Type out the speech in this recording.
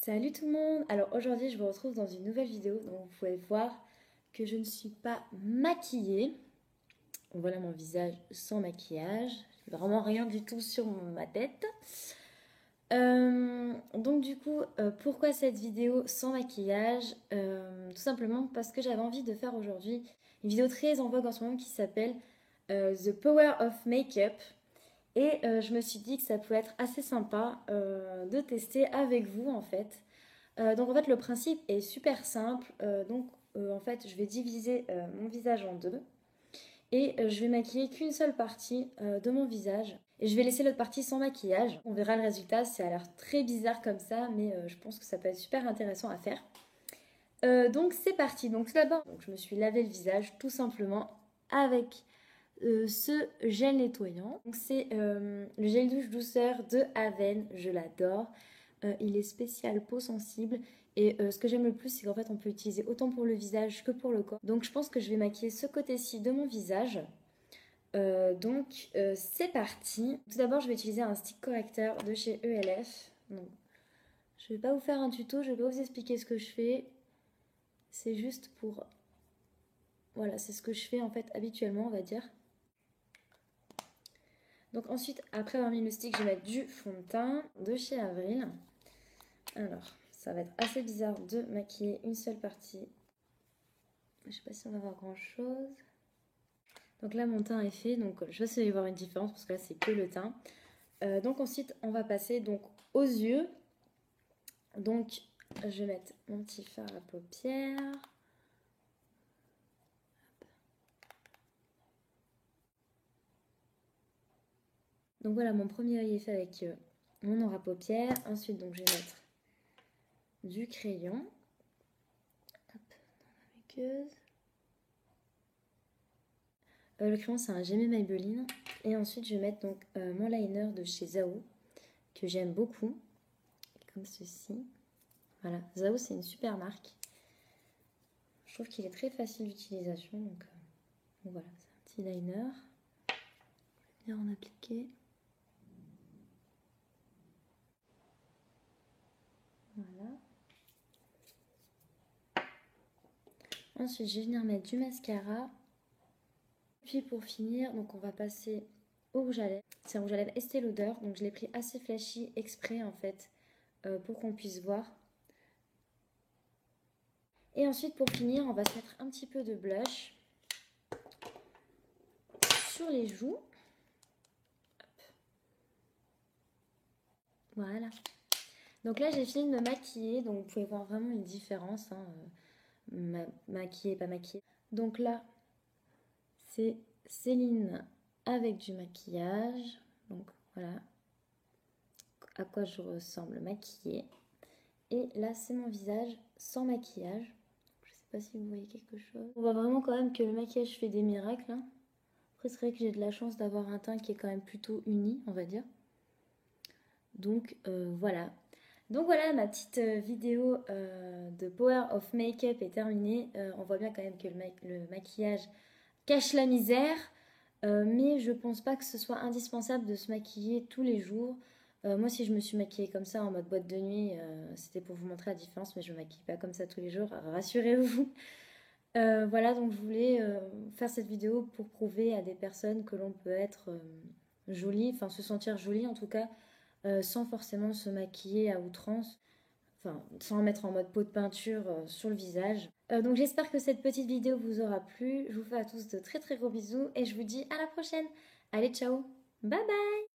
Salut tout le monde! Alors aujourd'hui je vous retrouve dans une nouvelle vidéo, donc vous pouvez voir que je ne suis pas maquillée. Voilà mon visage sans maquillage, vraiment rien du tout sur ma tête. Donc du coup, pourquoi cette vidéo sans maquillage? Tout simplement parce que j'avais envie de faire aujourd'hui une vidéo très en vogue en ce moment qui s'appelle The Power of Makeup. Et je me suis dit que ça pouvait être assez sympa de tester avec vous en fait. Donc en fait le principe est super simple. En fait je vais diviser mon visage en deux. Et je vais maquiller qu'une seule partie de mon visage. Et je vais laisser l'autre partie sans maquillage. On verra le résultat, ça a l'air très bizarre comme ça, mais je pense que ça peut être super intéressant à faire. Donc c'est parti. Donc tout d'abord, je me suis lavé le visage tout simplement avec ce gel nettoyant. Donc c'est le gel douche douceur de Aven, je l'adore. Il est spécial peau sensible et ce que j'aime le plus c'est qu'en fait on peut l'utiliser autant pour le visage que pour le corps. Donc je pense que je vais maquiller ce côté-ci de mon visage. C'est parti. Tout d'abord je vais utiliser un stick correcteur de chez ELF. Donc, je vais pas vous faire un tuto, je vais pas vous expliquer ce que je fais. C'est juste pour... Voilà, c'est ce que je fais en fait habituellement on va dire. Donc ensuite, après avoir mis le stick, je vais mettre du fond de teint de chez Avril. Alors, ça va être assez bizarre de maquiller une seule partie. Je sais pas si on va voir grand chose. Donc là, mon teint est fait. Donc je vais essayer de voir une différence parce que là, c'est que le teint. Donc ensuite, on va passer donc aux yeux. Donc, je vais mettre mon petit fard à paupières. Donc voilà, mon premier œil est fait avec mon aura paupières. Ensuite, donc, je vais mettre du crayon. Hop, dans la muqueuse. Le crayon, c'est un Gemmy Maybelline. Et ensuite, je vais mettre donc mon liner de chez Zao, que j'aime beaucoup. Comme ceci. Voilà, Zao, c'est une super marque. Je trouve qu'il est très facile d'utilisation. Donc voilà, c'est un petit liner. Je vais bien en appliquer. Voilà. Ensuite, je vais venir mettre du mascara. Puis pour finir, donc on va passer au rouge à lèvres. C'est un rouge à lèvres Estée Lauder, donc je l'ai pris assez flashy exprès en fait pour qu'on puisse voir. Et ensuite pour finir, on va se mettre un petit peu de blush sur les joues. Hop. Voilà. Donc là j'ai fini de me maquiller, donc vous pouvez voir vraiment une différence, hein, maquillée, pas maquillée. Donc là c'est Céline avec du maquillage, donc voilà à quoi je ressemble maquillée. Et là, c'est mon visage sans maquillage. Je sais pas si vous voyez quelque chose. On voit vraiment quand même que le maquillage fait des miracles. Hein. Après, c'est vrai que j'ai de la chance d'avoir un teint qui est quand même plutôt uni, on va dire. Donc, voilà. Donc voilà, ma petite vidéo de Power of Makeup est terminée. On voit bien quand même que le maquillage cache la misère. Mais je pense pas que ce soit indispensable de se maquiller tous les jours. Moi, si je me suis maquillée comme ça en mode boîte de nuit, c'était pour vous montrer la différence, mais je ne me maquille pas comme ça tous les jours, rassurez-vous. Voilà, donc je voulais faire cette vidéo pour prouver à des personnes que l'on peut être jolie, enfin se sentir jolie en tout cas, sans forcément se maquiller à outrance, enfin sans mettre en mode pot de peinture sur le visage. Donc j'espère que cette petite vidéo vous aura plu. Je vous fais à tous de très très gros bisous et je vous dis à la prochaine. Allez, ciao, bye bye.